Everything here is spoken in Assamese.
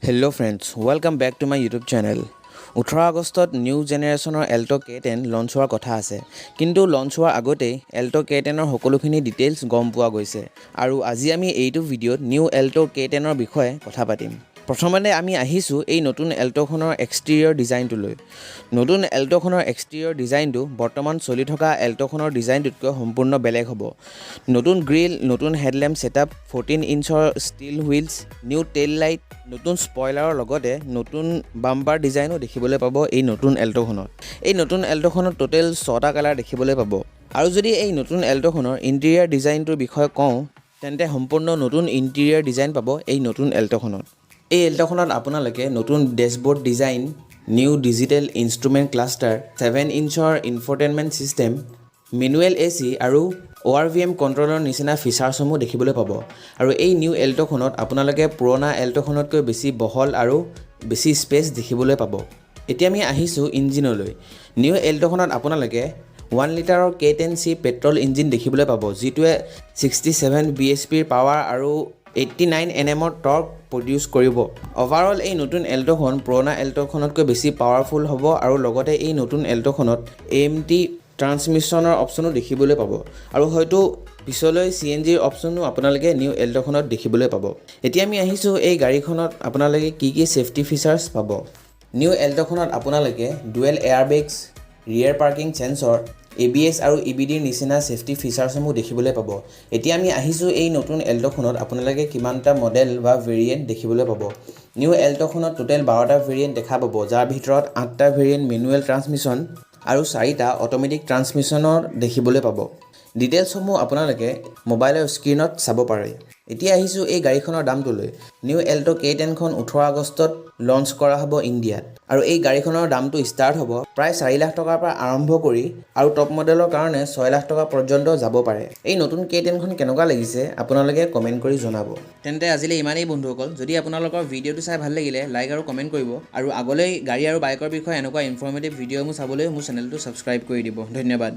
Hello friends, welcome back to my YouTube channel. 18 আগষ্টত নিউ জেনেৰেশ্যনৰ ALTO K10 লঞ্চ হোৱাৰ কথা আছে। কিন্তু লঞ্চ হোৱাৰ আগতেই ALTO K10ৰ সকলোখিনি ডিটেইলছ গম পোৱা গৈছে। আৰু আজি আমি এইটো ভিডিঅ'ত নিউ ALTO K10ৰ বিষয়ে কথা পাতিম। প্ৰথমতে আমি আহিছোঁ এই নতুন ALTOখনৰ এক্সটেৰিয়ৰ ডিজাইনটোলৈ। নতুন ALTOখনৰ এক্সটেৰিয়ৰ ডিজাইনটো বৰ্তমান চলি থকা ALTOখনৰ ডিজাইনটোতকৈ সম্পূৰ্ণ বেলেগ হ'ব। নতুন গ্ৰিল, নতুন হেডলেম্প ছেটআপ, 14 ইঞ্চৰ steel wheels, new tail light, নতুন স্পইলাৰৰ লগতে নতুন বাম্পাৰ ডিজাইনো দেখিবলৈ পাব এই নতুন ALTOখনত। এই নতুন ALTOখনত টোটেল 6টা কালাৰ দেখিবলৈ পাব। আৰু যদি এই নতুন ALTOখনৰ ইণ্টেৰিয়াৰ ডিজাইনটোৰ বিষয়ে কওঁ, তেন্তে সম্পূৰ্ণ নতুন ইণ্টেৰিয়াৰ ডিজাইন পাব এই নতুন ALTOখনত। এই ALTOখনত আপোনালোকে নতুন dashboard design, new digital instrument cluster, 7 ইঞ্চৰ ইনফৰটেইনমেণ্ট ছিষ্টেম, মেনুৱেল AC আৰু ORVM কণ্ট্ৰলৰ নিচিনা ফিচাৰ্ছসমূহ দেখিবলৈ পাব। আৰু এই নিউ ALTOখনত আপোনালোকে পুৰণা ALTOখনতকৈ বেছি বহল আৰু বেছি স্পেচ দেখিবলৈ পাব। এতিয়া আমি আহিছোঁ ইঞ্জিনলৈ। নিউ ALTOখনত আপোনালোকে 1 লিটাৰৰ K10C পেট্ৰল ইঞ্জিন দেখিবলৈ পাব, যিটোৱে 67 bhpৰ পাৱাৰ আৰু 89 Nmৰ টৰ্ক প্ৰডিউচ কৰিব। অভাৰঅল এই নতুন ALTOখন পুৰণা ALTOখনতকৈ বেছি পাৱাৰফুল হ'ব আৰু লগতে এই নতুন ALTOখনত AMT ট্ৰান্সমিশ্যনৰ অপশ্যনো দেখিবলৈ পাব। আৰু হয়তো পিছলৈ CNGৰ অপশ্যনো আপোনালোকে নিউ ALTOখনত দেখিবলৈ পাব। এতিয়া আমি আহিছোঁ এই গাড়ীখনত আপোনালোকে কি ছেফটি ফিচাৰ্ছ পাব। নিউ ALTOখনত আপোনালোকে dual airbags, rear parking sensor, ABS আৰু EBDৰ নিচিনা ছেফটি ফিচাৰ্ছসমূহ দেখিবলৈ পাব। এতিয়া আমি আহিছোঁ এই নতুন ALTOখনত আপোনালোকে কিমানটা মডেল বা ভেৰিয়েণ্ট দেখিবলৈ পাব। নিউ ALTOখনত টোটেল 12টা ভেৰিয়েণ্ট দেখা পাব, যাৰ ভিতৰত 8টা ভেৰিয়েণ্ট মেনুৱেল ট্ৰান্সমিশ্যন আৰু 4টা অট'মেটিক ট্ৰান্সমিশ্যনৰ দেখিবলৈ পাব। ডিটেইলছসমূহ আপোনালোকে মোবাইলৰ স্ক্ৰীণত চাব পাৰে। এতিয়া আহিছোঁ এই গাড়ীখনৰ দামটোলৈ। নিউ ALTO K10খন 18 আগষ্টত লঞ্চ কৰা হ'ব ইণ্ডিয়াত। আৰু এই গাড়ীখনৰ দামটো ষ্টাৰ্ট হ'ব প্ৰায় 4 লাখ টকাৰ পৰা আৰম্ভ কৰি আৰু টপ মডেলৰ কাৰণে 6 লাখ টকা পৰ্যন্ত যাব পাৰে। এই নতুন K10খন কেনেকুৱা লাগিছে আপোনালোকে কমেণ্ট কৰি জনাব। তেন্তে আজিলৈ ইমানেই বন্ধুসকল। যদি আপোনালোকৰ ভিডিঅ'টো চাই ভাল লাগিলে লাইক আৰু কমেণ্ট কৰিব, আৰু আগলৈ গাড়ী আৰু বাইকৰ বিষয়ে এনেকুৱা ইনফৰ্মেটিভ ভিডিঅ'সমূহ চাবলৈ মোৰ চেনেলটো ছাবস্ক্ৰাইব কৰি দিব। ধন্যবাদ।